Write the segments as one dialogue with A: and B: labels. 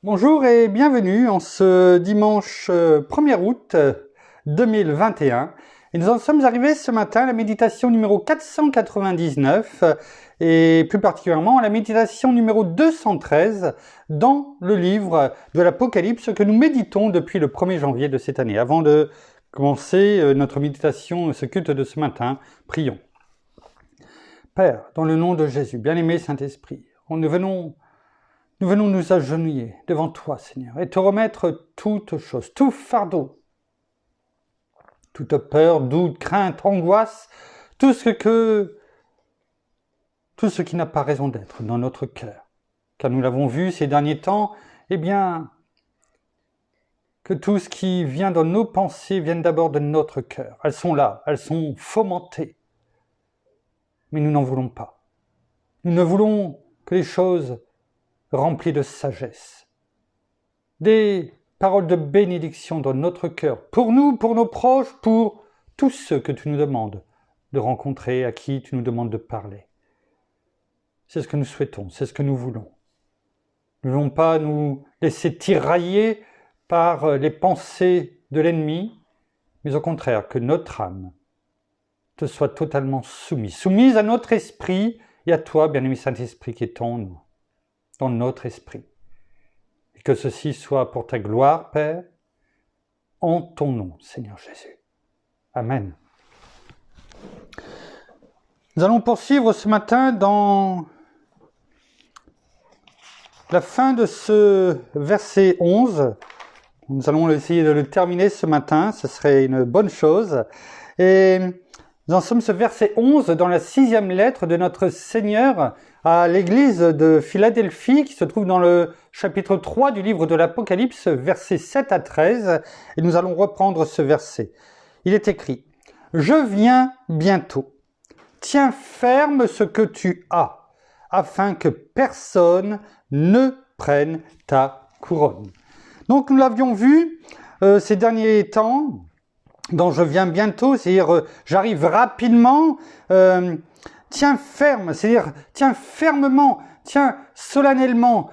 A: Bonjour et bienvenue en ce dimanche 1er août 2021. Et nous en sommes arrivés ce matin à la méditation numéro 499 et plus particulièrement à la méditation numéro 213 dans le livre de l'Apocalypse que nous méditons depuis le 1er janvier de cette année. Avant de commencer notre méditation, ce culte de ce matin, prions. Père, dans le nom de Jésus, bien-aimé Saint-Esprit, nous venons nous agenouiller devant toi, Seigneur, et te remettre toutes choses, tout fardeau, toute peur, doute, crainte, angoisse, tout ce qui n'a pas raison d'être dans notre cœur. Car nous l'avons vu ces derniers temps, que tout ce qui vient dans nos pensées vienne d'abord de notre cœur. Elles sont là, elles sont fomentées. Mais nous n'en voulons pas. Nous ne voulons que les choses remplies de sagesse. Des paroles de bénédiction dans notre cœur, pour nous, pour nos proches, pour tous ceux que tu nous demandes de rencontrer, à qui tu nous demandes de parler. C'est ce que nous souhaitons, c'est ce que nous voulons. Nous ne voulons pas nous laisser tirailler par les pensées de l'ennemi, mais au contraire, que notre âme te soit totalement soumise à notre esprit et à toi, bien-aimé Saint-Esprit, qui est en nous, dans notre esprit. Et que ceci soit pour ta gloire, Père, en ton nom, Seigneur Jésus. Amen. Nous allons poursuivre ce matin dans la fin de ce verset 11. Nous allons essayer de le terminer ce matin, ce serait une bonne chose. Et nous en sommes ce verset 11 dans la 6e lettre de notre Seigneur à l'église de Philadelphie qui se trouve dans le chapitre 3 du livre de l'Apocalypse, versets 7 à 13. Et nous allons reprendre ce verset. Il est écrit « Je viens bientôt. Tiens ferme ce que tu as, afin que personne ne prenne ta couronne. » Donc nous l'avions vu ces derniers temps, dans « Je viens bientôt », c'est-à-dire j'arrive rapidement, tiens ferme, c'est-à-dire tiens fermement, tiens solennellement,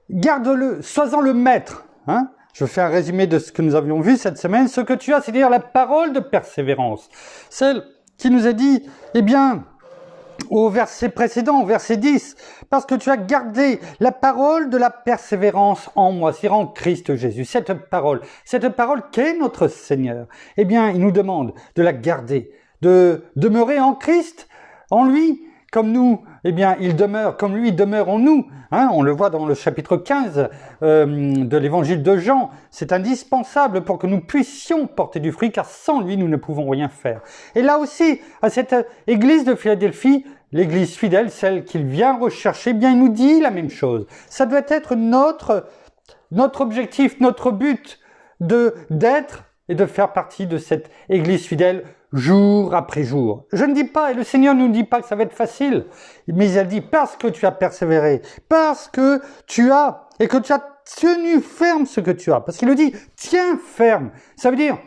A: garde-le, sois-en le maître. Hein. Je fais un résumé de ce que nous avions vu cette semaine. Ce que tu as, c'est-à-dire la parole de persévérance, celle qui nous est dit, au verset précédent, au verset 10, parce que tu as gardé la parole de la persévérance en moi, c'est-à-dire en Christ Jésus. Cette parole qu'est notre Seigneur, il nous demande de la garder, de demeurer en Christ, en lui, comme nous, il demeure, comme lui, il demeure en nous. Hein, on le voit dans le chapitre 15 de l'évangile de Jean. C'est indispensable pour que nous puissions porter du fruit, car sans lui, nous ne pouvons rien faire. Et là aussi, à cette église de Philadelphie, l'église fidèle, celle qu'il vient rechercher, il nous dit la même chose. Ça doit être notre objectif, notre but d'être et de faire partie de cette église fidèle jour après jour. Je ne dis pas, et le Seigneur ne nous dit pas que ça va être facile, mais il a dit parce que tu as persévéré, parce que tu as, et que tu as tenu ferme ce que tu as. Parce qu'il le dit, tiens ferme. Ça veut dire,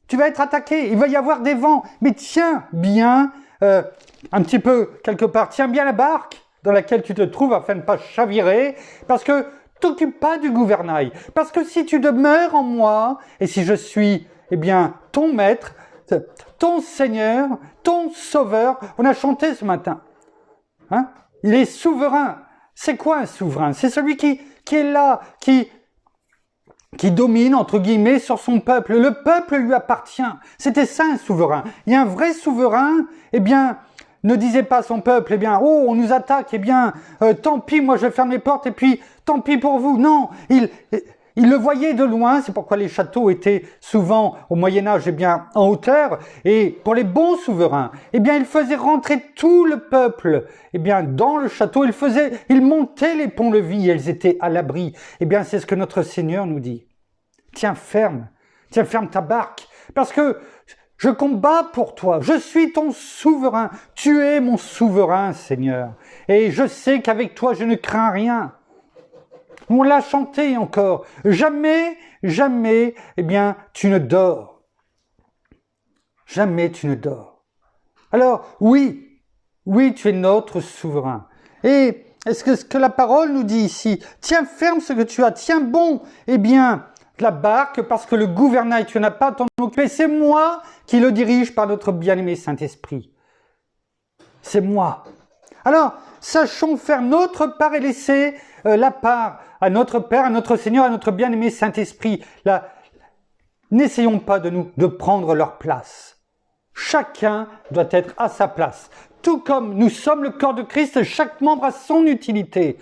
A: tu vas être attaqué, il va y avoir des vents, mais tiens bien, un petit peu quelque part, tiens bien la barque dans laquelle tu te trouves afin de ne pas chavirer, parce que t'occupe pas du gouvernail. Parce que si tu demeures en moi, et si je suis, ton maître, ton Seigneur, ton Sauveur, on a chanté ce matin. Hein? Il est souverain. C'est quoi un souverain? C'est celui qui est là, qui domine, entre guillemets, sur son peuple. Le peuple lui appartient. C'était ça un souverain. Il y a un vrai souverain, ne disait pas à son peuple, oh, on nous attaque, tant pis, moi je ferme les portes, et puis, tant pis pour vous. Non, il le voyait de loin, c'est pourquoi les châteaux étaient souvent, au Moyen-Âge, en hauteur, et pour les bons souverains, il faisait rentrer tout le peuple, dans le château, il montait les ponts-levis, et elles étaient à l'abri. C'est ce que notre Seigneur nous dit. Tiens ferme ta barque, parce que je combats pour toi, je suis ton souverain, tu es mon souverain, Seigneur, et je sais qu'avec toi je ne crains rien. On l'a chanté encore, jamais, tu ne dors. Jamais tu ne dors. Alors, oui, tu es notre souverain. Et est-ce que ce que la parole nous dit ici? Tiens ferme ce que tu as, tiens bon, eh bien, la barque, parce que le gouvernail, tu n'as pas à t'en occuper, c'est moi qui le dirige par notre bien-aimé Saint-Esprit. C'est moi. Alors, sachons faire notre part et laisser la part à notre Père, à notre Seigneur, à notre bien-aimé Saint-Esprit. N'essayons pas de prendre leur place. Chacun doit être à sa place. Tout comme nous sommes le corps de Christ, chaque membre a son utilité.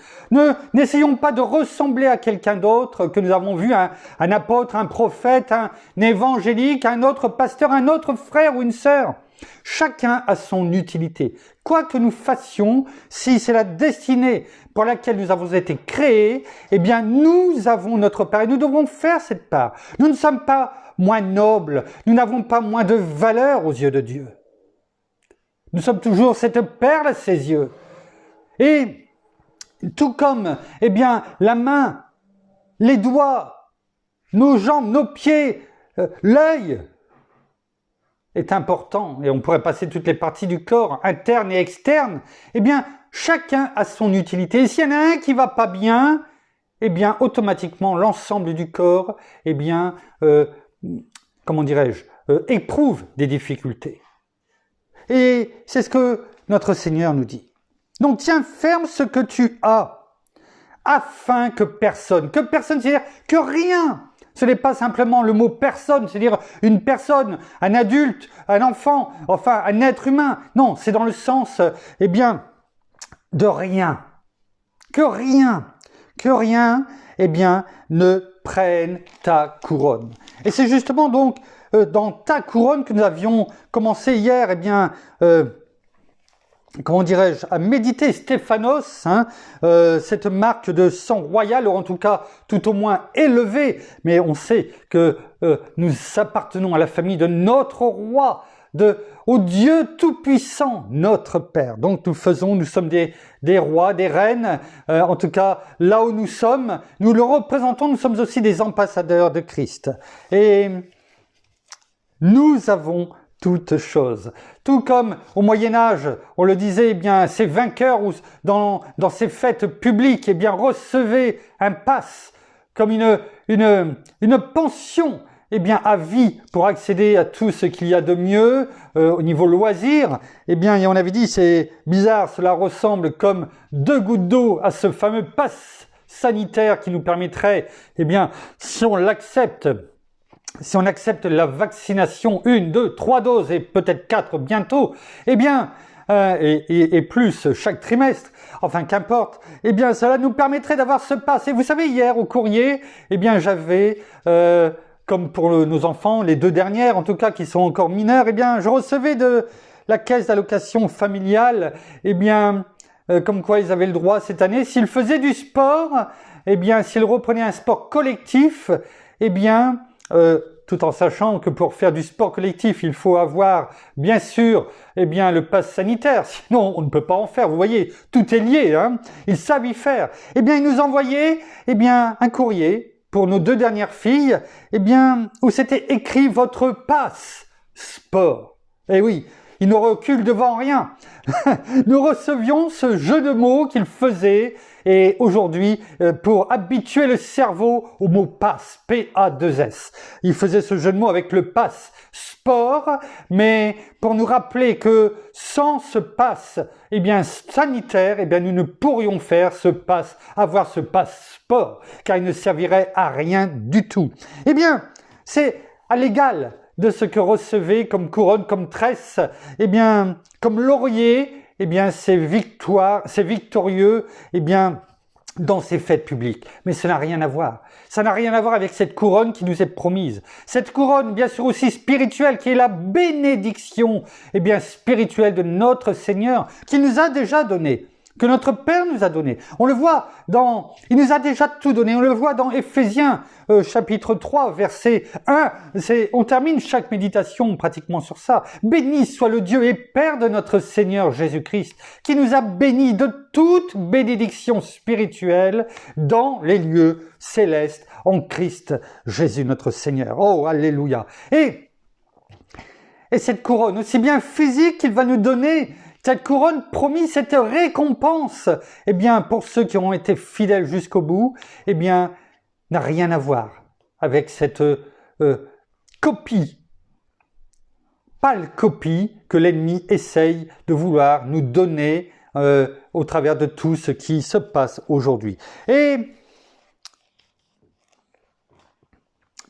A: N'essayons pas de ressembler à quelqu'un d'autre que nous avons vu, un apôtre, un prophète, un évangélique, un autre pasteur, un autre frère ou une sœur. Chacun a son utilité. Quoi que nous fassions, si c'est la destinée pour laquelle nous avons été créés, eh bien nous avons notre part et nous devons faire cette part. Nous ne sommes pas moins nobles, nous n'avons pas moins de valeur aux yeux de Dieu. Nous sommes toujours cette perle à ses yeux. Et tout comme, eh bien, la main, les doigts, nos jambes, nos pieds, l'œil est important, et on pourrait passer toutes les parties du corps, internes et externes, eh bien, chacun a son utilité. Et s'il y en a un qui va pas bien, eh bien, automatiquement, l'ensemble du corps, eh bien, éprouve des difficultés. Et c'est ce que notre Seigneur nous dit. Donc, tiens ferme ce que tu as, afin que personne, c'est-à-dire que rien, ce n'est pas simplement le mot personne, c'est-à-dire une personne, un adulte, un enfant, enfin un être humain. Non, c'est dans le sens, eh bien, de rien. Que rien, eh bien, ne prenne ta couronne. Et c'est justement donc dans ta couronne que nous avions commencé hier, eh bien, à méditer Stéphanos, cette marque de sang royal, ou en tout cas tout au moins élevée, mais on sait que nous appartenons à la famille de notre roi, au Dieu tout-puissant, notre Père. Donc nous sommes des rois, des reines, en tout cas là où nous sommes, nous le représentons, nous sommes aussi des ambassadeurs de Christ. Et nous avons toutes choses. Tout comme au Moyen-Âge, on le disait, eh bien, ces vainqueurs dans ces fêtes publiques, eh bien, recevaient un pass comme une pension, eh bien, à vie pour accéder à tout ce qu'il y a de mieux au niveau loisir. Eh bien, et on avait dit, c'est bizarre, cela ressemble comme 2 gouttes d'eau à ce fameux pass sanitaire qui nous permettrait, eh bien, si on accepte la vaccination, 1, 2, 3 doses et peut-être 4 bientôt, eh bien, et plus chaque trimestre, enfin qu'importe, eh bien cela nous permettrait d'avoir ce pass. Et vous savez, hier au courrier, eh bien j'avais, comme pour nos enfants, les 2 dernières en tout cas qui sont encore mineurs, eh bien je recevais de la caisse d'allocation familiale, eh bien comme quoi ils avaient le droit cette année, s'ils faisaient du sport, eh bien s'ils reprenaient un sport collectif, eh bien tout en sachant que pour faire du sport collectif, il faut avoir, bien sûr, eh bien, le pass sanitaire. Sinon, on ne peut pas en faire. Vous voyez, tout est lié, hein. Ils savent y faire. Eh bien, ils nous envoyaient, eh bien, un courrier pour nos 2 dernières filles, eh bien, où c'était écrit votre pass sport. Eh oui, ils ne reculent devant rien. Nous recevions ce jeu de mots qu'ils faisaient et aujourd'hui, pour habituer le cerveau au mot pass, P-A-2-S. Ils faisaient ce jeu de mots avec le pass sport, mais pour nous rappeler que sans ce pass, eh bien, sanitaire, eh bien, nous ne pourrions avoir ce pass sport, car il ne servirait à rien du tout. Eh bien, c'est à l'égal de ce que recevait comme couronne, comme tresse, eh bien, comme laurier, eh bien, c'est victorieux, eh bien, dans ces fêtes publiques. Mais ça n'a rien à voir. Ça n'a rien à voir avec cette couronne qui nous est promise. Cette couronne, bien sûr, aussi spirituelle, qui est la bénédiction, eh bien, spirituelle de notre Seigneur, qu'il nous a déjà donnée, que notre Père nous a donné. On le voit il nous a déjà tout donné. On le voit dans Éphésiens, chapitre 3, verset 1. On termine chaque méditation pratiquement sur ça. Béni soit le Dieu et Père de notre Seigneur Jésus-Christ, qui nous a bénis de toute bénédiction spirituelle dans les lieux célestes en Christ Jésus notre Seigneur. Oh, alléluia. Et cette couronne, aussi bien physique qu'il va nous donner, Cette couronne promise, cette récompense, eh bien, pour ceux qui ont été fidèles jusqu'au bout, eh bien, n'a rien à voir avec cette copie, pâle copie que l'ennemi essaye de vouloir nous donner au travers de tout ce qui se passe aujourd'hui. Et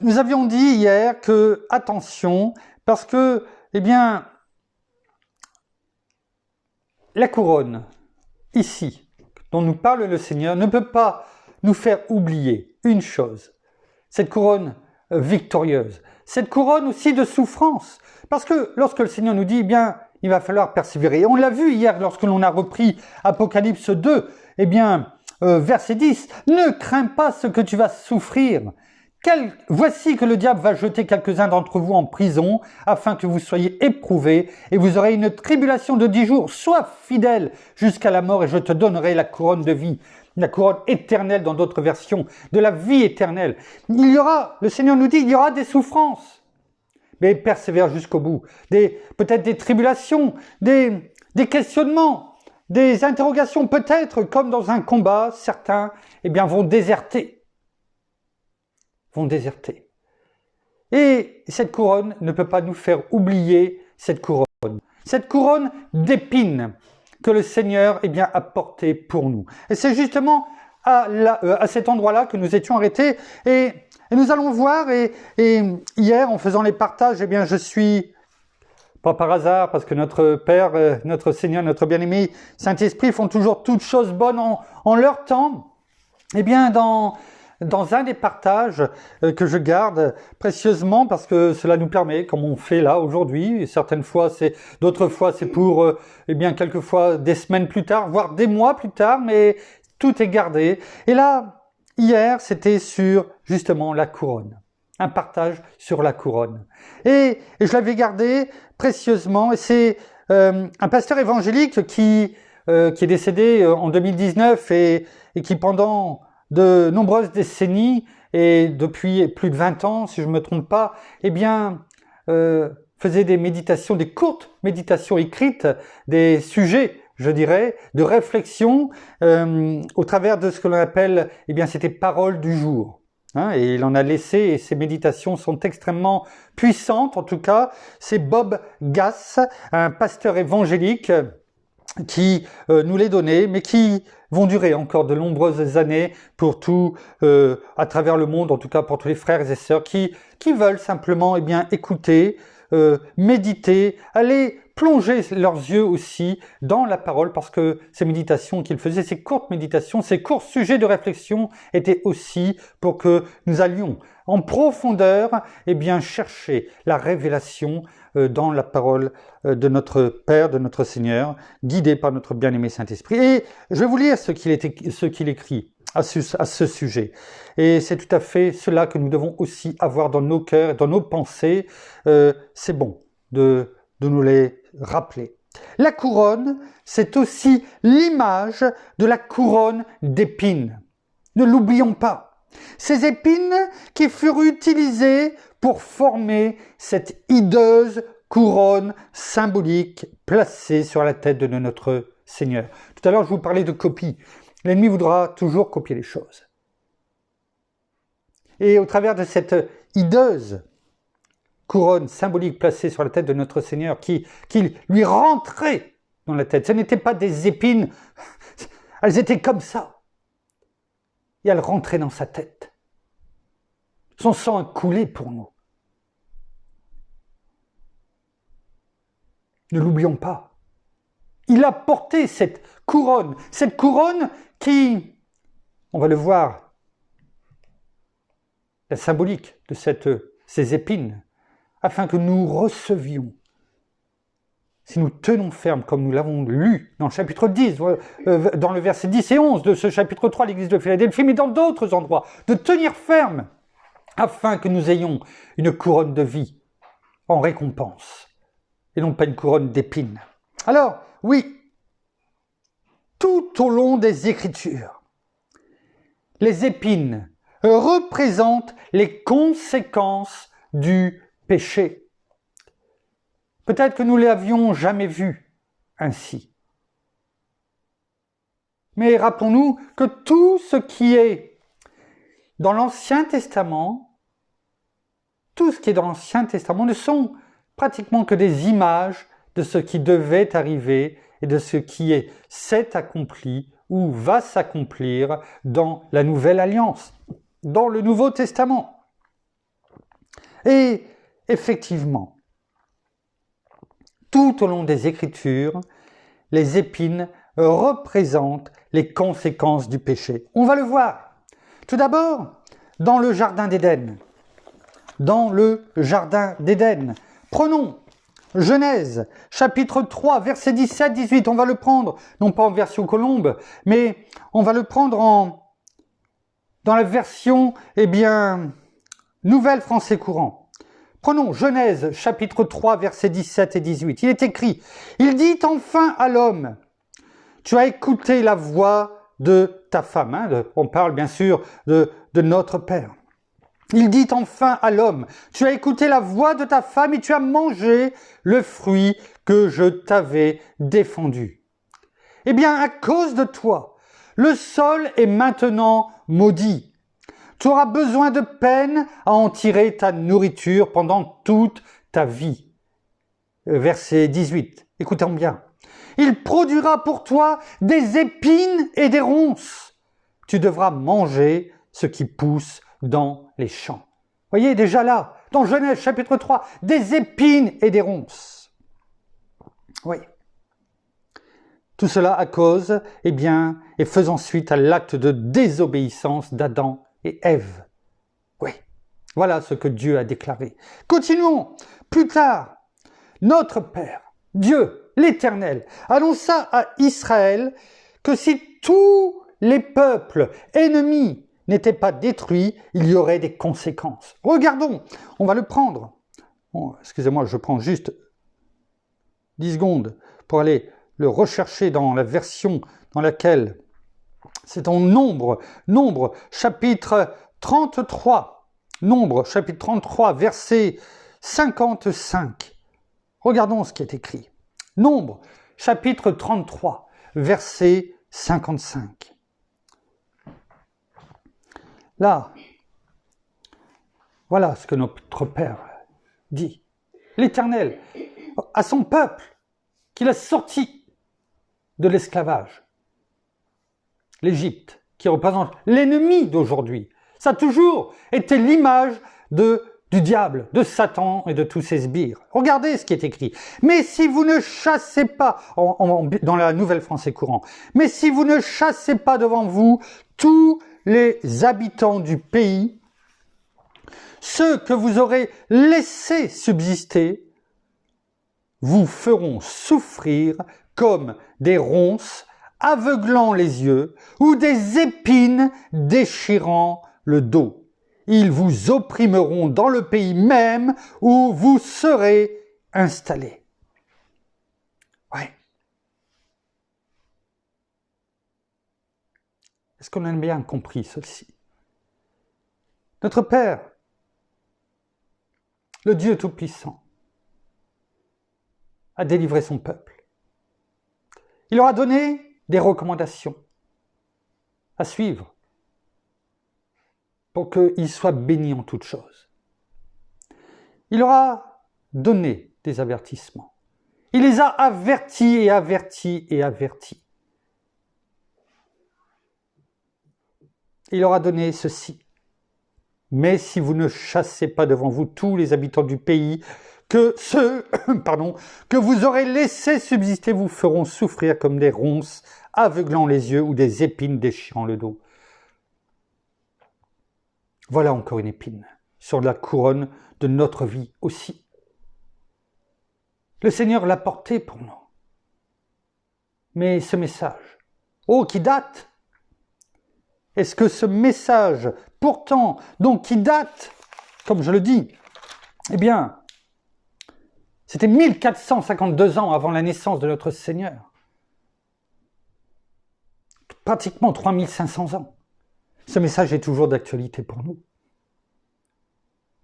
A: nous avions dit hier que, attention, parce que, eh bien, la couronne, ici, dont nous parle le Seigneur, ne peut pas nous faire oublier une chose. Cette couronne victorieuse, cette couronne aussi de souffrance. Parce que lorsque le Seigneur nous dit, eh bien, il va falloir persévérer. On l'a vu hier lorsque l'on a repris Apocalypse 2, eh bien, verset 10, « Ne crains pas ce que tu vas souffrir. Voici que le diable va jeter quelques-uns d'entre vous en prison, afin que vous soyez éprouvés, et vous aurez une tribulation de 10 jours. Sois fidèle jusqu'à la mort, et je te donnerai la couronne de vie. » La couronne éternelle dans d'autres versions, de la vie éternelle. Le Seigneur nous dit, il y aura des souffrances. Mais persévère jusqu'au bout. Peut-être des tribulations, des questionnements, des interrogations peut-être, comme dans un combat, certains eh bien, vont déserter. Et cette couronne ne peut pas nous faire oublier cette couronne. Cette couronne d'épines que le Seigneur eh bien, a portée pour nous. Et c'est justement à cet endroit-là que nous étions arrêtés. Et nous allons voir, et hier, en faisant les partages, eh bien, je suis, pas par hasard, parce que notre Père, notre Seigneur, notre bien-aimé Saint-Esprit font toujours toutes choses bonnes en leur temps. Eh bien, dans un des partages que je garde précieusement, parce que cela nous permet, comme on fait là aujourd'hui, d'autres fois c'est pour, eh bien, quelquefois des semaines plus tard, voire des mois plus tard, mais tout est gardé. Et là, hier, c'était sur, justement, la couronne. Un partage sur la couronne. Et je l'avais gardé précieusement, et c'est un pasteur évangélique qui est décédé en 2019 et qui, pendant de nombreuses décennies, et depuis plus de 20 ans, si je ne me trompe pas, eh bien, faisait des méditations, des courtes méditations écrites, des sujets, je dirais, de réflexion au travers de ce que l'on appelle, eh bien, c'était paroles du jour. Et il en a laissé, et ces méditations sont extrêmement puissantes, en tout cas. C'est Bob Gass, un pasteur évangélique, qui nous les donnait, mais qui vont durer encore de nombreuses années pour tout, à travers le monde, en tout cas pour tous les frères et sœurs qui veulent simplement eh bien, écouter, méditer, aller plonger leurs yeux aussi dans la parole, parce que ces méditations qu'il faisait, ces courtes méditations, ces courts sujets de réflexion étaient aussi pour que nous allions en profondeur eh bien, chercher la révélation dans la parole de notre Père, de notre Seigneur, guidé par notre bien-aimé Saint-Esprit. Et je vais vous lire ce qu'il écrit à ce sujet. Et c'est tout à fait cela que nous devons aussi avoir dans nos cœurs et dans nos pensées. C'est bon de nous les rappeler. La couronne, c'est aussi l'image de la couronne d'épines. Ne l'oublions pas. Ces épines qui furent utilisées pour former cette hideuse couronne symbolique placée sur la tête de notre Seigneur. Tout à l'heure, je vous parlais de copie. L'ennemi voudra toujours copier les choses. Et au travers de cette hideuse couronne symbolique placée sur la tête de notre Seigneur, qui lui rentrait dans la tête, ce n'étaient pas des épines, elles étaient comme ça. Et elles rentraient dans sa tête. Son sang a coulé pour nous. Ne l'oublions pas. Il a porté cette couronne qui, on va le voir, la symbolique de ces épines, afin que nous recevions, si nous tenons ferme, comme nous l'avons lu dans le chapitre 10, dans le verset 10 et 11 de ce chapitre 3 de l'église de Philadelphie, mais dans d'autres endroits, de tenir ferme, afin que nous ayons une couronne de vie en récompense, et non pas une couronne d'épines. Alors, oui, tout au long des Écritures, les épines représentent les conséquences du péché. Peut-être que nous ne l'avions jamais vu ainsi. Mais rappelons-nous que tout ce qui est dans l'Ancien Testament, tout ce qui est dans l'Ancien Testament ne sont pratiquement que des images de ce qui devait arriver et de ce qui s'est accompli ou va s'accomplir dans la Nouvelle Alliance, dans le Nouveau Testament. Et effectivement, tout au long des Écritures, les épines représentent les conséquences du péché. On va le voir. Tout d'abord, dans le Jardin d'Éden. Dans le Jardin d'Éden. Prenons Genèse, chapitre 3, versets 17-18. On va le prendre, non pas en version Colombe, mais on va le prendre dans la version, Nouvelle Français courant. Prenons Genèse, chapitre 3, versets 17 et 18. Il est écrit, « Il dit enfin à l'homme, tu as écouté la voix de ta femme. » On parle bien sûr de notre Père. Il dit enfin à l'homme, « Tu as écouté la voix de ta femme et tu as mangé le fruit que je t'avais défendu. » Eh bien, à cause de toi, le sol est maintenant maudit. Tu auras besoin de peine à en tirer ta nourriture pendant toute ta vie. Verset 18, écoutons bien. Il produira pour toi des épines et des ronces. Tu devras manger ce qui pousse dans les champs. Voyez déjà là, dans Genèse chapitre 3, des épines et des ronces. Oui. Tout cela à cause, et faisant suite à l'acte de désobéissance d'Adam et Ève. Oui, voilà ce que Dieu a déclaré. Continuons. Plus tard, notre Père, Dieu, l'Éternel, annonça à Israël que si tous les peuples ennemis n'étaient pas détruits, il y aurait des conséquences. Regardons, on va le prendre. Excusez-moi, je prends juste 10 secondes pour aller le rechercher dans la version dans laquelle c'est en Nombre, chapitre 33, Nombre, chapitre 33, verset 55. Regardons ce qui est écrit. Nombre, chapitre 33, verset 55. Là, voilà ce que notre Père dit. L'Éternel, à son peuple, qu'il a sorti de l'esclavage. L'Égypte, qui représente l'ennemi d'aujourd'hui. Ça a toujours été l'image du diable, de Satan et de tous ses sbires. Regardez ce qui est écrit. Mais si vous ne chassez pas, dans la Nouvelle Français courant, mais si vous ne chassez pas devant vous tous les habitants du pays, ceux que vous aurez laissés subsister, vous feront souffrir comme des ronces aveuglant les yeux ou des épines déchirant le dos. Ils vous opprimeront dans le pays même où vous serez installés. Ouais. Est-ce qu'on a bien compris ceci? Notre Père, le Dieu Tout-Puissant, a délivré son peuple. Il leur a donné des recommandations à suivre pour qu'ils soient bénis en toutes choses. Il leur a donné des avertissements. Il les a avertis et avertis et avertis. Il leur a donné ceci. Mais si vous ne chassez pas devant vous tous les habitants du pays, que ceux que vous aurez laissés subsister vous feront souffrir comme des ronces aveuglant les yeux ou des épines déchirant le dos. Voilà encore une épine sur la couronne de notre vie aussi. Le Seigneur l'a porté pour nous. Mais ce message, qui date, est-ce que ce message, pourtant, donc qui date, comme je le dis, c'était 1452 ans avant la naissance de notre Seigneur. Pratiquement 3500 ans. Ce message est toujours d'actualité pour nous.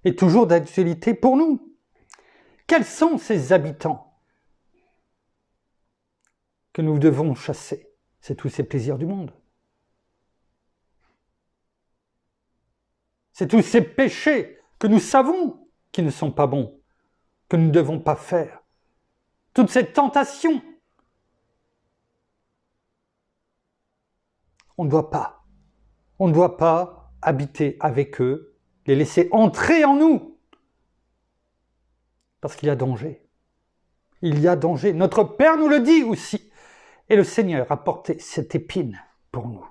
A: Et toujours d'actualité pour nous. Quels sont ces habitants? que nous devons chasser, c'est tous ces plaisirs du monde. C'est tous ces péchés que nous savons qui ne sont pas bons, que nous ne devons pas faire. Toutes ces tentations. On ne doit pas habiter avec eux, les laisser entrer en nous. Parce qu'il y a danger. Il y a danger. Notre Père nous le dit aussi. Et le Seigneur a porté cette épine pour nous,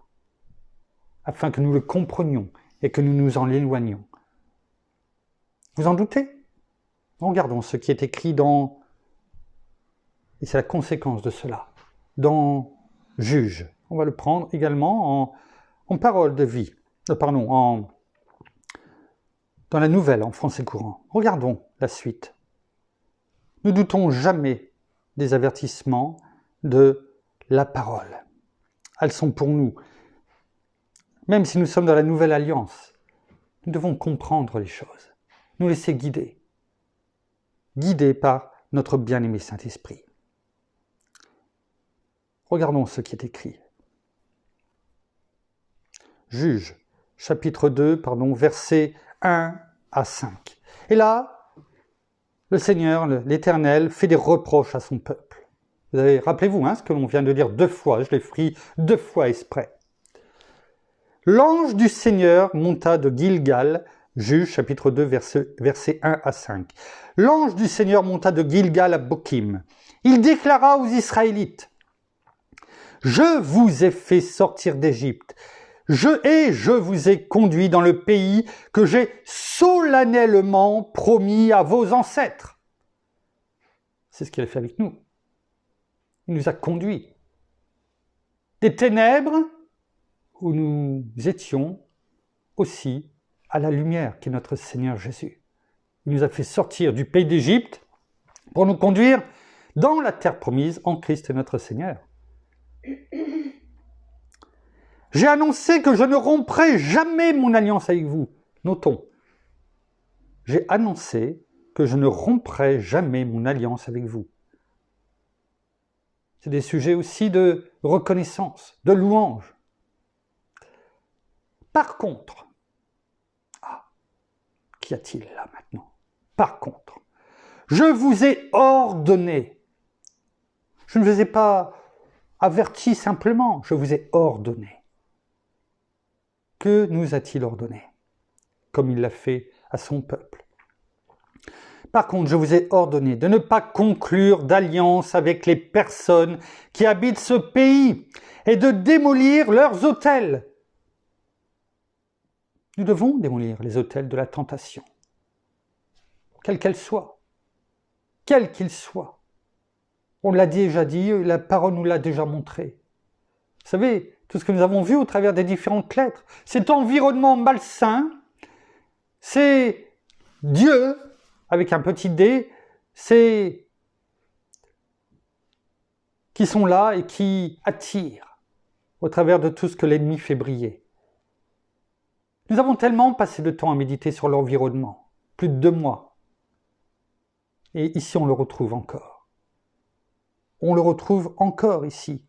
A: afin que nous le comprenions et que nous nous en éloignions. Vous en doutez? Regardons ce qui est écrit dans, et c'est la conséquence de cela, dans Juge. On va le prendre également en parole de vie, dans la nouvelle en français courant. Regardons la suite. Ne doutons jamais des avertissements de la parole. Elles sont pour nous. Même si nous sommes dans la nouvelle alliance, nous devons comprendre les choses, nous laisser guider. Guidés par notre bien-aimé Saint-Esprit. Regardons ce qui est écrit. Juge, chapitre 2, versets 1 à 5. Et là, le Seigneur, l'Éternel, fait des reproches à son peuple. Rappelez-vous ce que l'on vient de dire 2 fois, je l'ai pris 2 fois exprès. L'ange du Seigneur monta de Gilgal, Juge, chapitre 2, versets 1 à 5. L'ange du Seigneur monta de Gilgal à Bokim. Il déclara aux Israélites, « Je vous ai fait sortir d'Égypte, je vous ai conduit dans le pays que j'ai solennellement promis à vos ancêtres. » C'est ce qu'il a fait avec nous. Il nous a conduits des ténèbres où nous étions aussi à la lumière qui est notre Seigneur Jésus. Il nous a fait sortir du pays d'Égypte pour nous conduire dans la terre promise en Christ notre Seigneur. J'ai annoncé que je ne romprai jamais mon alliance avec vous. Notons, j'ai annoncé que je ne romprai jamais mon alliance avec vous. C'est des sujets aussi de reconnaissance, de louange. Par contre, qu'y a-t-il là maintenant? Par contre, je vous ai ordonné, je ne vous ai pas averti simplement, je vous ai ordonné. Que nous a-t-il ordonné? Comme il l'a fait à son peuple. Par contre, je vous ai ordonné de ne pas conclure d'alliance avec les personnes qui habitent ce pays et de démolir leurs autels. Nous devons démolir les autels de la tentation, quelle qu'elle soit, quel qu'il soit. On l'a déjà dit, la parole nous l'a déjà montré. Vous savez, tout ce que nous avons vu au travers des différentes lettres, cet environnement malsain, c'est Dieu, avec un petit d, c'est qui sont là et qui attirent au travers de tout ce que l'ennemi fait briller. Nous avons tellement passé de temps à méditer sur l'environnement, plus de 2 mois. Et ici, on le retrouve encore. On le retrouve encore ici.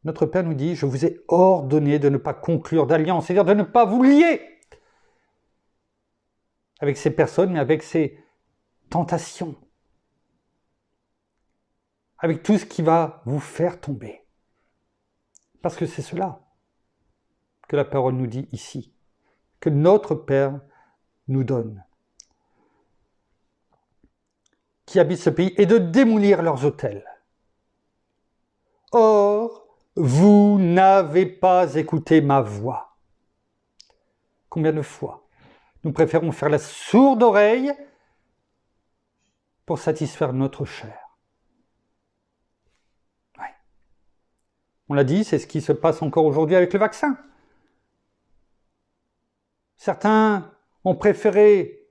A: Notre Père nous dit, je vous ai ordonné de ne pas conclure d'alliance, c'est-à-dire de ne pas vous lier avec ces personnes, mais avec ces tentations, avec tout ce qui va vous faire tomber. Parce que c'est cela que la parole nous dit ici, que notre Père nous donne, qui habitent ce pays, et de démolir leurs autels. Or, vous n'avez pas écouté ma voix. Combien de fois nous préférons faire la sourde oreille pour satisfaire notre chair? Ouais. On l'a dit, c'est ce qui se passe encore aujourd'hui avec le vaccin. Certains ont préféré,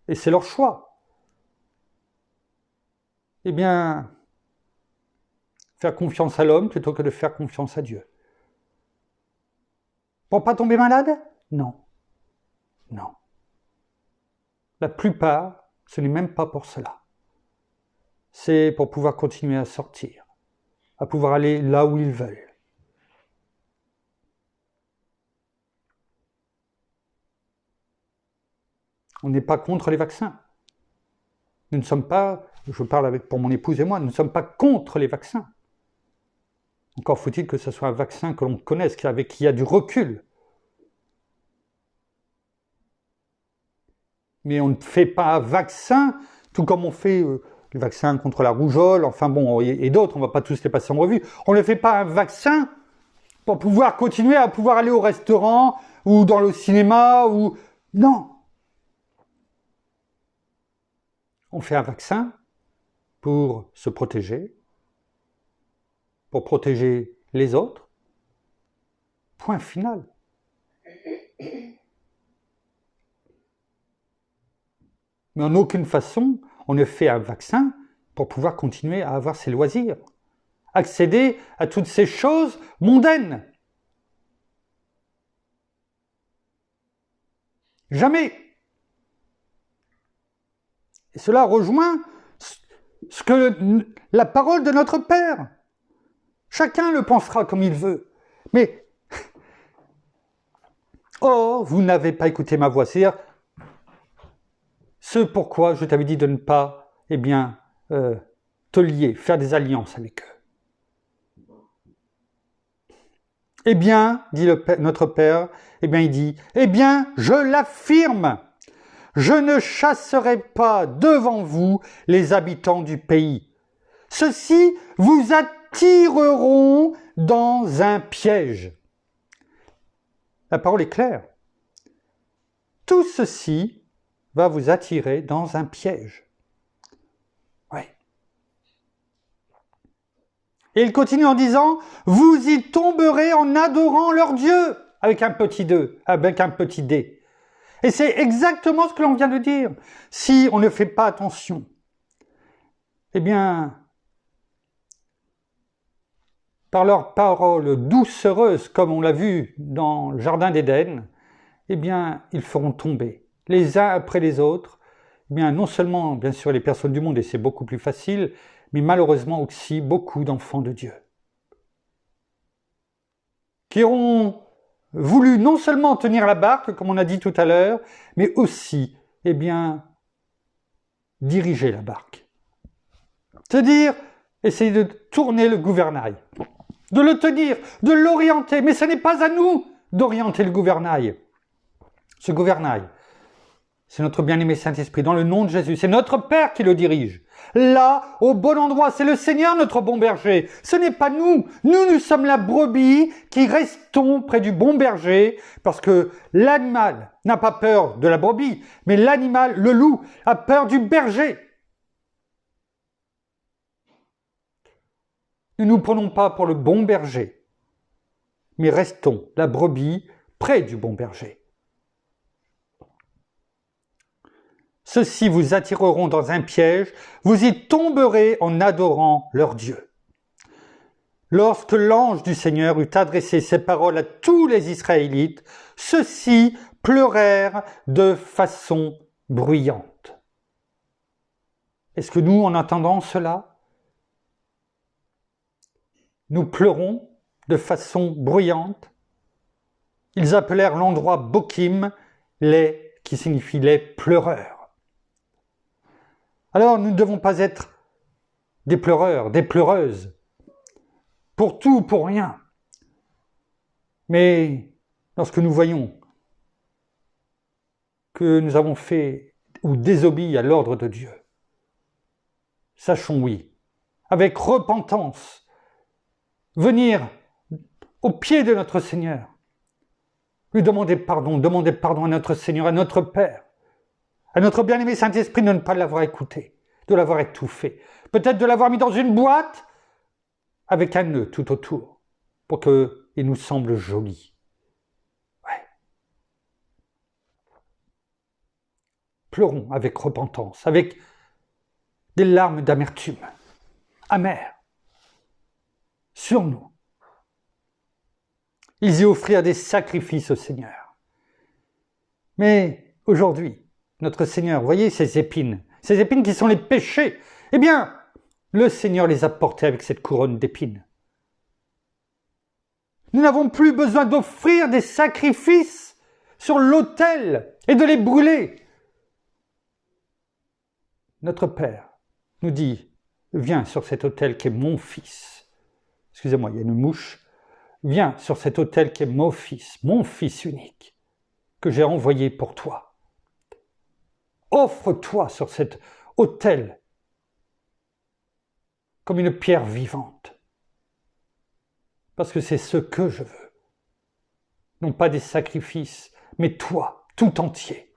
A: et c'est leur choix, eh bien, faire confiance à l'homme plutôt que de faire confiance à Dieu. Pour ne pas tomber malade? Non. Non. La plupart, ce n'est même pas pour cela. C'est pour pouvoir continuer à sortir. à pouvoir aller là où ils veulent. On n'est pas contre les vaccins. Nous ne sommes pas, je parle pour mon épouse et moi, nous ne sommes pas contre les vaccins. Encore faut-il que ce soit un vaccin que l'on connaisse, avec qui il y a du recul. Mais on ne fait pas un vaccin, tout comme on fait les vaccins contre la rougeole, enfin bon, et d'autres, on ne va pas tous les passer en revue. On ne fait pas un vaccin pour pouvoir continuer à pouvoir aller au restaurant, ou dans le cinéma, ou... Non. On fait un vaccin pour se protéger, pour protéger les autres. Point final. Mais en aucune façon, on ne fait un vaccin pour pouvoir continuer à avoir ses loisirs, accéder à toutes ces choses mondaines. Jamais. Et cela rejoint ce que la parole de notre Père. Chacun le pensera comme il veut. Mais, oh, vous n'avez pas écouté ma voix. C'est-à-dire, ce pourquoi je t'avais dit de ne pas, te lier, faire des alliances avec eux. Eh bien, dit notre Père, il dit, je l'affirme. Je ne chasserai pas devant vous les habitants du pays. Ceux-ci vous attireront dans un piège. La parole est claire. Tout ceci va vous attirer dans un piège. Oui. Et il continue en disant, vous y tomberez en adorant leur Dieu, avec un petit D. Et c'est exactement ce que l'on vient de dire. Si on ne fait pas attention, par leurs paroles doucereuses, comme on l'a vu dans le Jardin d'Éden, ils feront tomber, les uns après les autres, non seulement, bien sûr, les personnes du monde, et c'est beaucoup plus facile, mais malheureusement aussi beaucoup d'enfants de Dieu, qui auront voulu non seulement tenir la barque, comme on a dit tout à l'heure, mais aussi, diriger la barque. C'est-à-dire, essayer de tourner le gouvernail, de le tenir, de l'orienter. Mais ce n'est pas à nous d'orienter le gouvernail. Ce gouvernail, c'est notre bien-aimé Saint-Esprit, dans le nom de Jésus. C'est notre Père qui le dirige. Là, au bon endroit, c'est le Seigneur notre bon berger. Ce n'est pas nous. Nous sommes la brebis qui restons près du bon berger parce que l'animal n'a pas peur de la brebis, mais l'animal, le loup, a peur du berger. Ne nous prenons pas pour le bon berger, mais restons la brebis près du bon berger. Ceux-ci vous attireront dans un piège, vous y tomberez en adorant leur Dieu. Lorsque l'ange du Seigneur eut adressé ces paroles à tous les Israélites, ceux-ci pleurèrent de façon bruyante. Est-ce que nous, en entendant cela, nous pleurons de façon bruyante? Ils appelèrent l'endroit Bokim, qui signifie les pleureurs. Alors, nous ne devons pas être des pleureurs, des pleureuses, pour tout, pour rien. Mais lorsque nous voyons que nous avons fait ou désobéi à l'ordre de Dieu, sachons, oui, avec repentance, venir au pied de notre Seigneur, lui demander pardon à notre Seigneur, à notre Père, à notre bien-aimé Saint-Esprit de ne pas l'avoir écouté, de l'avoir étouffé, peut-être de l'avoir mis dans une boîte avec un nœud tout autour, pour qu'il nous semble joli. Ouais. Pleurons avec repentance, avec des larmes d'amertume, amères, sur nous. Ils y offrirent des sacrifices au Seigneur. Mais aujourd'hui, notre Seigneur, voyez ces épines qui sont les péchés, le Seigneur les a portés avec cette couronne d'épines. Nous n'avons plus besoin d'offrir des sacrifices sur l'autel et de les brûler. Notre Père nous dit, viens sur cet autel qui est mon fils. Excusez-moi, il y a une mouche. Viens sur cet autel qui est mon fils unique, que j'ai envoyé pour toi. Offre-toi sur cet autel comme une pierre vivante. Parce que c'est ce que je veux. Non pas des sacrifices, mais toi, tout entier.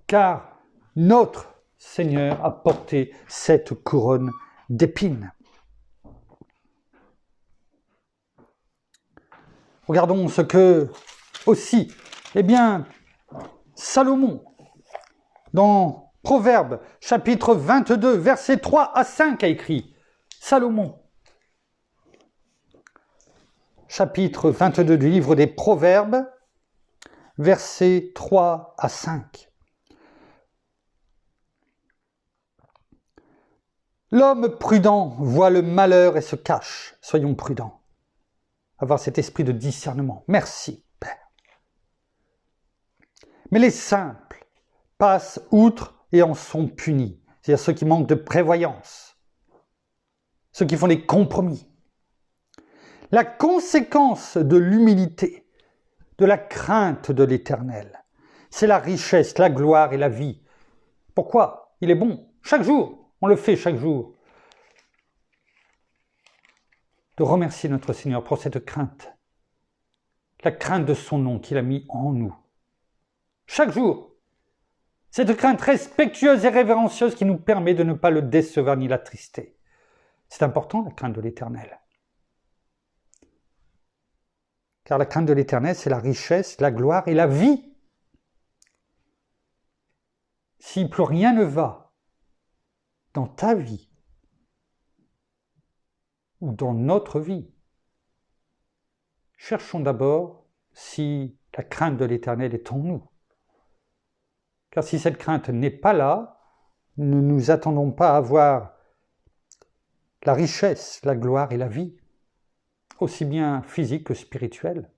A: Car notre Seigneur a porté cette couronne d'épines. Regardons ce que aussi, Salomon, dans Proverbes, chapitre 22, versets 3 à 5 a écrit. Salomon, chapitre 22 du livre des Proverbes, versets 3 à 5. L'homme prudent voit le malheur et se cache. Soyons prudents. Avoir cet esprit de discernement. Merci, Père. Mais les simples passent outre et en sont punis. C'est-à-dire ceux qui manquent de prévoyance. Ceux qui font des compromis. La conséquence de l'humilité, de la crainte de l'Éternel, c'est la richesse, la gloire et la vie. Pourquoi? Il est bon. Chaque jour. On le fait chaque jour. De remercier notre Seigneur pour cette crainte. La crainte de son nom qu'il a mis en nous. Chaque jour. Cette crainte respectueuse et révérencieuse qui nous permet de ne pas le décevoir ni l'attrister. C'est important, la crainte de l'Éternel. Car la crainte de l'Éternel, c'est la richesse, la gloire et la vie. Si plus rien ne va dans ta vie ou dans notre vie, cherchons d'abord si la crainte de l'Éternel est en nous. Car si cette crainte n'est pas là, ne nous attendons pas à avoir la richesse, la gloire et la vie, aussi bien physique que spirituelle.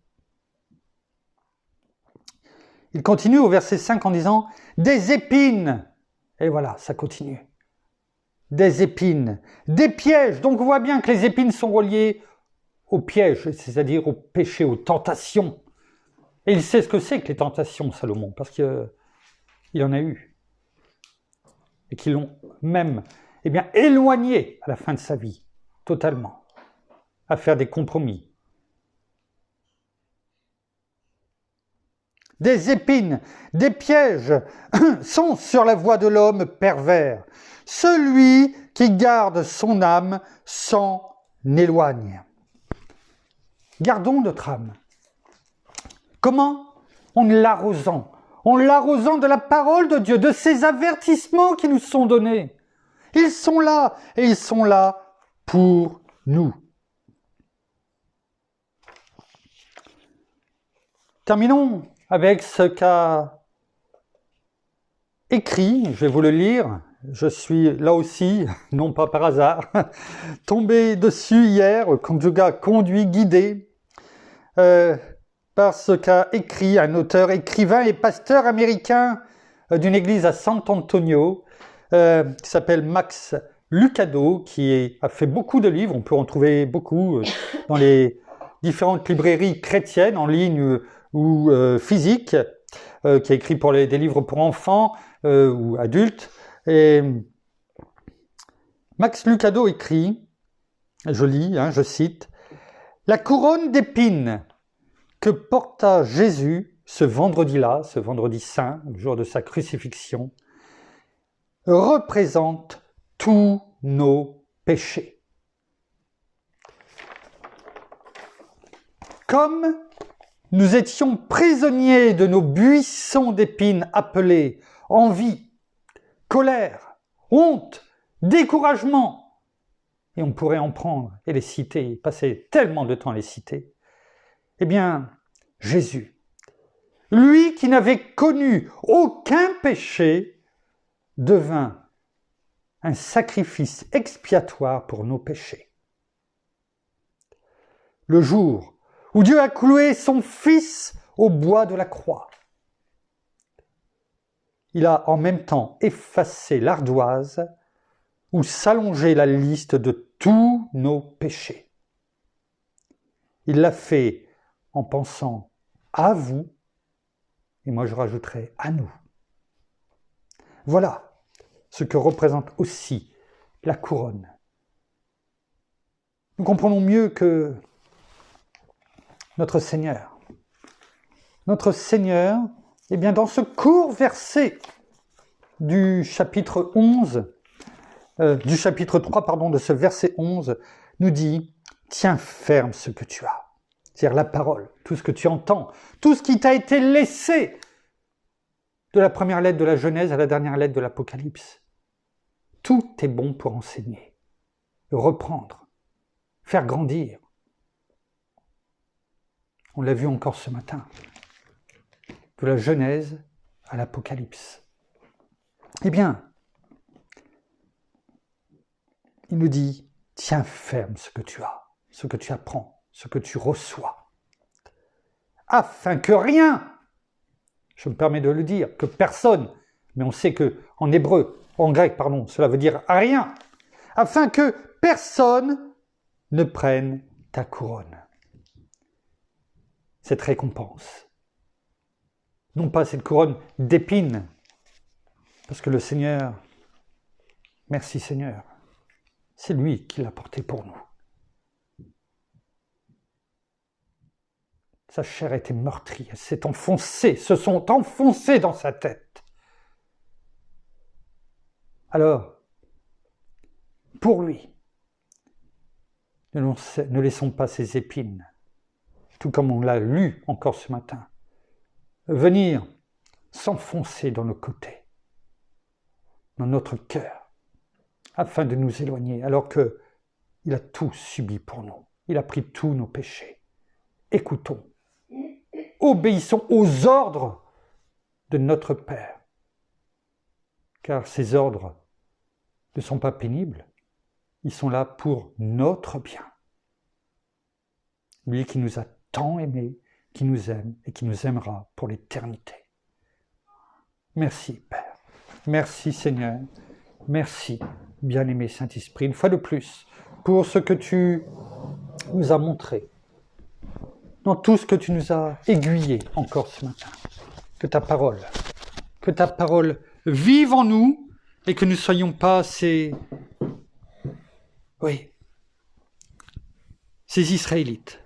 A: Il continue au verset 5 en disant « Des épines !» Et voilà, ça continue. Des épines, des pièges. Donc on voit bien que les épines sont reliées aux pièges, c'est-à-dire aux péchés, aux tentations. Et il sait ce que c'est que les tentations, Salomon, parce qu'il en a eu. Et qui l'ont même éloigné à la fin de sa vie, totalement, à faire des compromis. Des épines, des pièges sont sur la voie de l'homme pervers. Celui qui garde son âme s'en éloigne. Gardons notre âme. Comment? En l'arrosant. En l'arrosant de la parole de Dieu, de ces avertissements qui nous sont donnés. Ils sont là et ils sont là pour nous. Terminons avec ce qu'a écrit, je vais vous le lire. Je suis là aussi, non pas par hasard, tombé dessus hier, quand je conduit, guidé, par ce qu'a écrit un auteur, écrivain et pasteur américain d'une église à San Antonio, qui s'appelle Max Lucado, qui a fait beaucoup de livres, on peut en trouver beaucoup dans les différentes librairies chrétiennes, en ligne ou physiques, qui a écrit des livres pour enfants ou adultes. Et Max Lucado écrit, je lis, je cite, « La couronne d'épines que porta Jésus ce vendredi-là, ce vendredi saint, le jour de sa crucifixion, représente tous nos péchés. Comme nous étions prisonniers de nos buissons d'épines appelés envie, colère, honte, découragement, et on pourrait en prendre et les citer, passer tellement de temps à les citer, eh bien, Jésus, lui qui n'avait connu aucun péché, devint un sacrifice expiatoire pour nos péchés. Le jour où Dieu a cloué son Fils au bois de la croix, il a en même temps effacé l'ardoise où s'allongeait la liste de tous nos péchés. Il l'a fait en pensant à vous, et moi je rajouterai à nous. Voilà ce que représente aussi la couronne. Nous comprenons mieux que notre Seigneur, eh bien dans ce court verset du chapitre 3, de ce verset 11, nous dit « Tiens ferme ce que tu as ». C'est-à-dire la parole, tout ce que tu entends, tout ce qui t'a été laissé de la première lettre de la Genèse à la dernière lettre de l'Apocalypse. Tout est bon pour enseigner, reprendre, faire grandir. On l'a vu encore ce matin, de la Genèse à l'Apocalypse. Eh bien, il nous dit, tiens ferme ce que tu as, ce que tu apprends, ce que tu reçois, afin que rien, je me permets de le dire, que personne, mais on sait que en hébreu, en grec, cela veut dire rien, afin que personne ne prenne ta couronne. Cette récompense. Non pas cette couronne d'épines, parce que le Seigneur, merci Seigneur, c'est lui qui l'a porté pour nous. Sa chair était meurtrie, elle se sont enfoncées dans sa tête. Alors, pour lui, ne laissons pas ces épines, tout comme on l'a lu encore ce matin, venir s'enfoncer dans nos côtés, dans notre cœur, afin de nous éloigner, alors qu'il a tout subi pour nous. Il a pris tous nos péchés. Écoutons, obéissons aux ordres de notre Père, car ces ordres ne sont pas pénibles, ils sont là pour notre bien. Lui qui nous a tant aimés, qui nous aime et qui nous aimera pour l'éternité. Merci Père, merci Seigneur, merci bien-aimé Saint-Esprit, une fois de plus, pour ce que tu nous as montré, dans tout ce que tu nous as aiguillé encore ce matin. Que ta parole vive en nous et que nous ne soyons pas ces Israélites,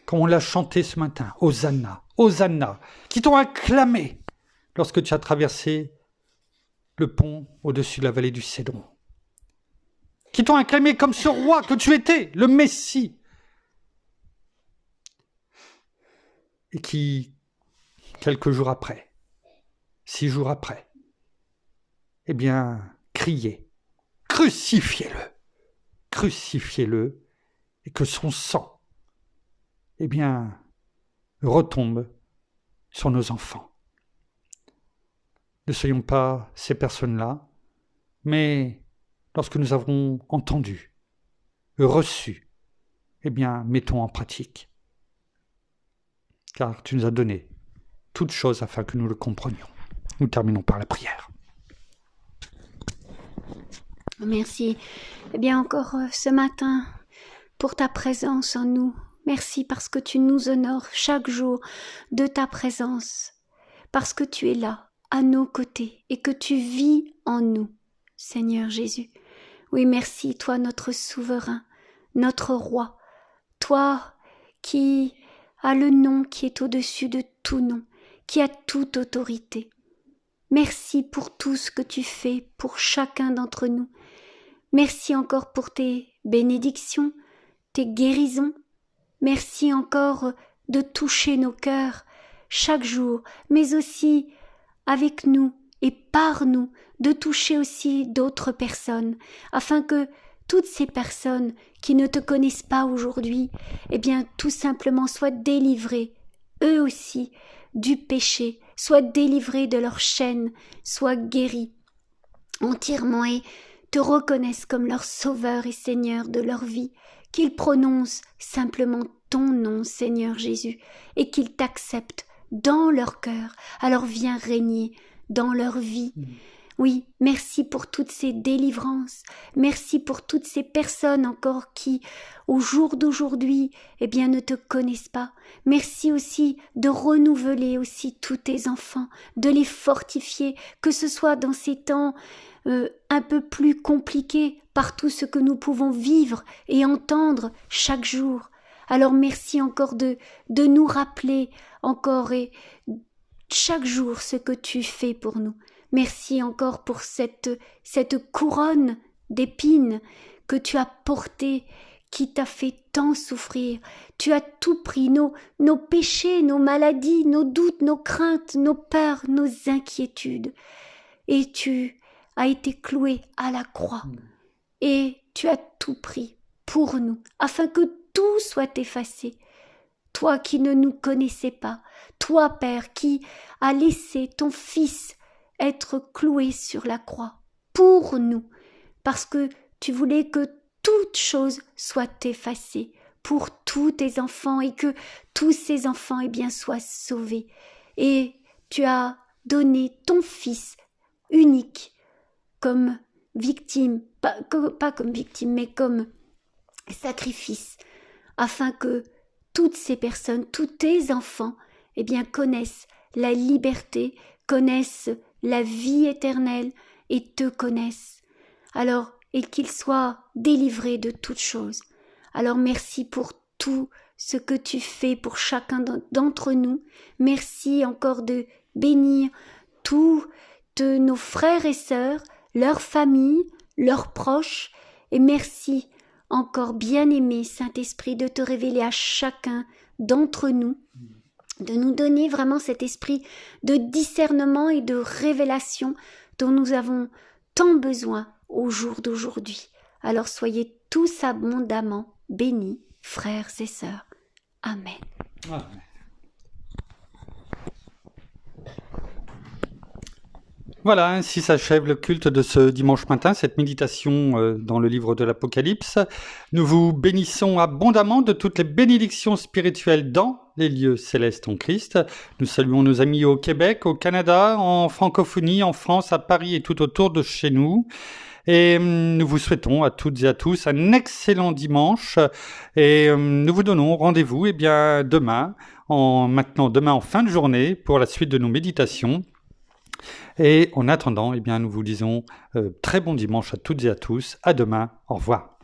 A: comme on l'a chanté ce matin, Hosanna, Hosanna, qui t'ont acclamé lorsque tu as traversé le pont au-dessus de la vallée du Cédron, qui t'ont acclamé comme ce roi que tu étais, le Messie, et qui, quelques jours après, 6 jours après, eh bien, criait, crucifiez-le, crucifiez-le, et que son sang, eh bien, retombe sur nos enfants. Ne soyons pas ces personnes-là, mais lorsque nous avons entendu, reçu, eh bien, mettons en pratique. Car tu nous as donné toutes choses afin que nous le comprenions. Nous terminons par la prière.
B: Merci. Eh bien, encore ce matin, pour ta présence en nous. Merci parce que tu nous honores chaque jour de ta présence, parce que tu es là, à nos côtés, et que tu vis en nous, Seigneur Jésus. Oui, merci, toi notre souverain, notre roi, toi qui as le nom qui est au-dessus de tout nom, qui a toute autorité. Merci pour tout ce que tu fais pour chacun d'entre nous. Merci encore pour tes bénédictions, tes guérisons. Merci encore de toucher nos cœurs chaque jour, mais aussi avec nous et par nous, de toucher aussi d'autres personnes, afin que toutes ces personnes qui ne te connaissent pas aujourd'hui, eh bien, tout simplement soient délivrées, eux aussi, du péché, soient délivrés de leurs chaînes, soient guéris. entièrement et te reconnaissent comme leur sauveur et Seigneur de leur vie, qu'ils prononcent simplement ton nom, Seigneur Jésus, et qu'ils t'acceptent dans leur cœur. Alors viens régner dans leur vie. Oui, merci pour toutes ces délivrances, merci pour toutes ces personnes encore qui, au jour d'aujourd'hui, ne te connaissent pas. Merci aussi de renouveler aussi tous tes enfants, de les fortifier, que ce soit dans ces temps un peu plus compliqués par tout ce que nous pouvons vivre et entendre chaque jour. Alors merci encore de nous rappeler encore et chaque jour ce que tu fais pour nous. Merci encore pour cette couronne d'épines que tu as portée, qui t'a fait tant souffrir. Tu as tout pris, nos péchés, nos maladies, nos doutes, nos craintes, nos peurs, nos inquiétudes. Et tu as été cloué à la croix. Et tu as tout pris pour nous, afin que tout soit effacé. Toi qui ne nous connaissais pas, toi, Père, qui as laissé ton Fils être cloué sur la croix pour nous, parce que tu voulais que toute chose soit effacée pour tous tes enfants et que tous ces enfants soient sauvés. Et tu as donné ton Fils unique comme victime, pas comme victime, mais comme sacrifice, afin que toutes ces personnes, tous tes enfants, connaissent la liberté, connaissent la vie éternelle et te connaissent. Alors, et qu'ils soient délivrés de toutes choses. Alors, merci pour tout ce que tu fais pour chacun d'entre nous. Merci encore de bénir tous nos frères et sœurs, leurs familles, leurs proches. Et merci encore, bien-aimé Saint-Esprit, de te révéler à chacun d'entre nous, de nous donner vraiment cet esprit de discernement et de révélation dont nous avons tant besoin au jour d'aujourd'hui. Alors soyez tous abondamment bénis, frères et sœurs. Amen.
A: Amen. Voilà, ainsi s'achève le culte de ce dimanche matin, cette méditation dans le livre de l'Apocalypse. Nous vous bénissons abondamment de toutes les bénédictions spirituelles dans les lieux célestes en Christ. Nous saluons nos amis au Québec, au Canada, en francophonie, en France, à Paris et tout autour de chez nous. Et nous vous souhaitons à toutes et à tous un excellent dimanche. Et nous vous donnons rendez-vous demain en fin de journée pour la suite de nos méditations. Et en attendant, nous vous disons très bon dimanche à toutes et à tous. À demain. Au revoir.